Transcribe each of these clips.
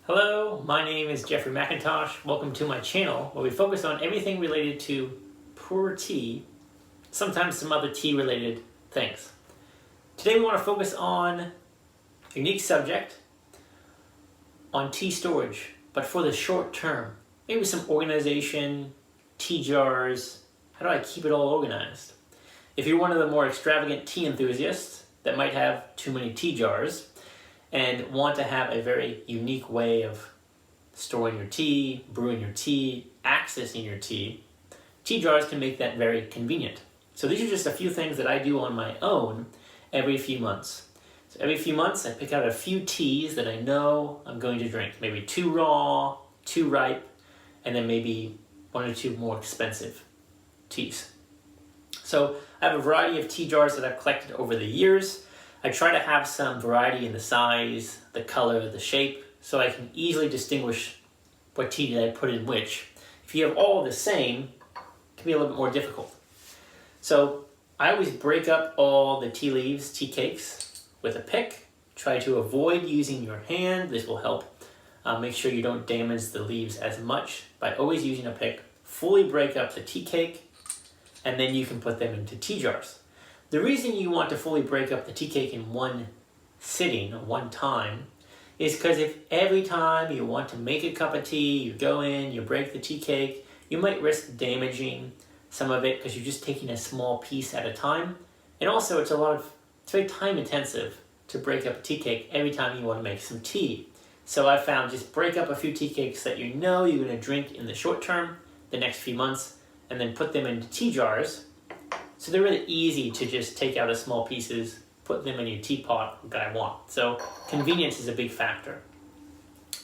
Hello, my name is Jeffrey McIntosh. Welcome to my channel where we focus on everything related to pour tea, sometimes some other tea related things. Today we want to focus on a unique subject on tea storage, but for the short term. Maybe some organization, tea jars, how do I keep it all organized? If you're one of the more extravagant tea enthusiasts that might have too many tea jars, and want to have a very unique way of storing your tea, brewing your tea, accessing your tea, tea jars can make that very convenient. So these are just a few things that I do on my own every few months. So every few months I pick out a few teas that I know I'm going to drink. Maybe 2 raw, 2 ripe, and then maybe 1 or 2 more expensive teas. So I have a variety of tea jars that I've collected over the years. I try to have some variety in the size, the color, the shape, so I can easily distinguish what tea did I put in which. If you have all the same, it can be a little bit more difficult. So I always break up all the tea leaves, tea cakes, with a pick. Try to avoid using your hand. This will help make sure you don't damage the leaves as much by always using a pick. Fully break up the tea cake, and then you can put them into tea jars. The reason you want to fully break up the tea cake in one sitting, one time, is because if every time you want to make a cup of tea, you go in, you break the tea cake, you might risk damaging some of it because you're just taking a small piece at a time. And also it's very time intensive to break up a tea cake every time you want to make some tea. So I found just break up a few tea cakes that you know you're going to drink in the short term, the next few months, and then put them into tea jars. So they're really easy to just take out as small pieces, put them in your teapot that I want. So convenience is a big factor.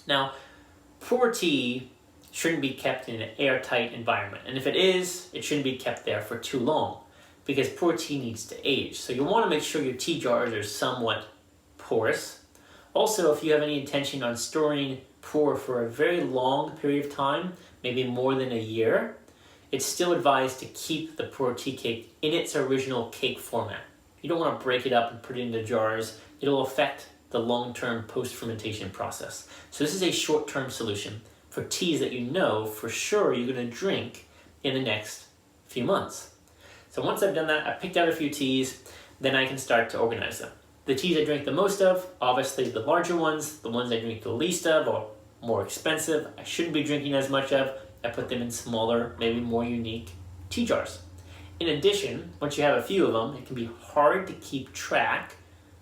Now, pour tea shouldn't be kept in an airtight environment. And if it is, it shouldn't be kept there for too long because pour tea needs to age. So you want to make sure your tea jars are somewhat porous. Also, if you have any intention on storing pour for a very long period of time, maybe more than a year, it's still advised to keep the pour tea cake in its original cake format. You don't want to break it up and put it into jars. It'll affect the long-term post-fermentation process. So this is a short-term solution for teas that you know for sure you're going to drink in the next few months. So once I've done that, I picked out a few teas, then I can start to organize them. The teas I drink the most of, obviously the larger ones, the ones I drink the least of or more expensive, I shouldn't be drinking as much of, I put them in smaller, maybe more unique tea jars. In addition, once you have a few of them, it can be hard to keep track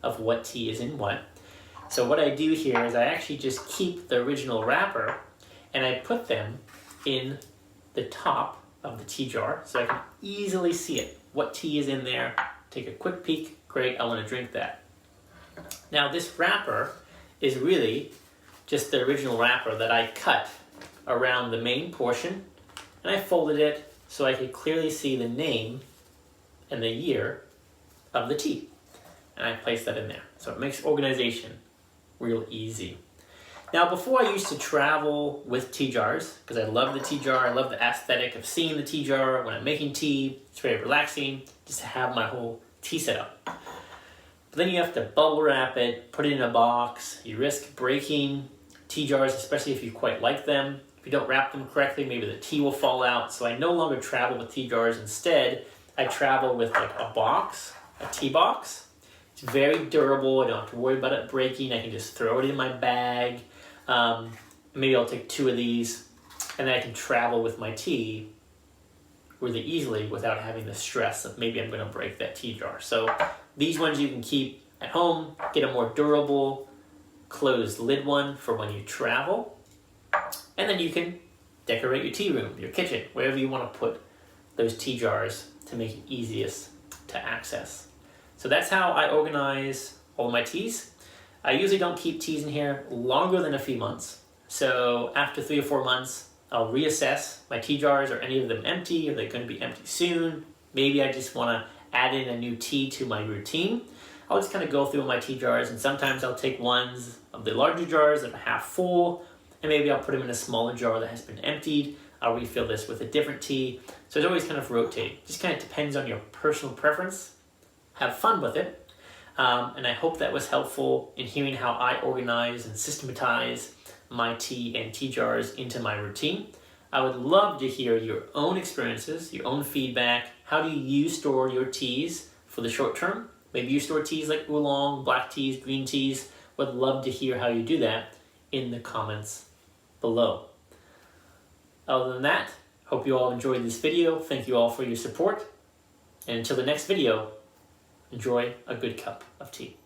of what tea is in what. So what I do here is I actually just keep the original wrapper and I put them in the top of the tea jar so I can easily see it. What tea is in there, take a quick peek, great, I want to drink that. Now this wrapper is really just the original wrapper that I cut around the main portion, and I folded it so I could clearly see the name and the year of the tea. And I placed that in there. So it makes organization real easy. Now before I used to travel with tea jars, because I love the tea jar, I love the aesthetic of seeing the tea jar when I'm making tea. It's very relaxing just to have my whole tea set up. But then you have to bubble wrap it, put it in a box. You risk breaking tea jars, especially if you quite like them. If you don't wrap them correctly, maybe the tea will fall out. So I no longer travel with tea jars. Instead, I travel with like a box, a tea box. It's very durable. I don't have to worry about it breaking. I can just throw it in my bag. Maybe I'll take 2 of these, and then I can travel with my tea really easily without having the stress of maybe I'm going to break that tea jar. So these ones you can keep at home, get a more durable, closed lid one for when you travel. And then you can decorate your tea room, your kitchen, wherever you want to put those tea jars to make it easiest to access. So that's how I organize all of my teas. I usually don't keep teas in here longer than a few months. So after 3 or 4 months, I'll reassess my tea jars. Are any of them empty? Are they going to be empty soon? Maybe I just want to add in a new tea to my routine. I'll just kind of go through my tea jars, and sometimes I'll take ones of the larger jars that are half full, and maybe I'll put them in a smaller jar that has been emptied. I'll refill this with a different tea. So it's always kind of rotating. Just kind of depends on your personal preference. Have fun with it. And I hope that was helpful in hearing how I organize and systematize my tea and tea jars into my routine. I would love to hear your own experiences, your own feedback. How do you store your teas for the short term? Maybe you store teas like oolong, black teas, green teas. Would love to hear how you do that in the comments below. Other than that, hope you all enjoyed this video. Thank you all for your support. And until the next video, enjoy a good cup of tea.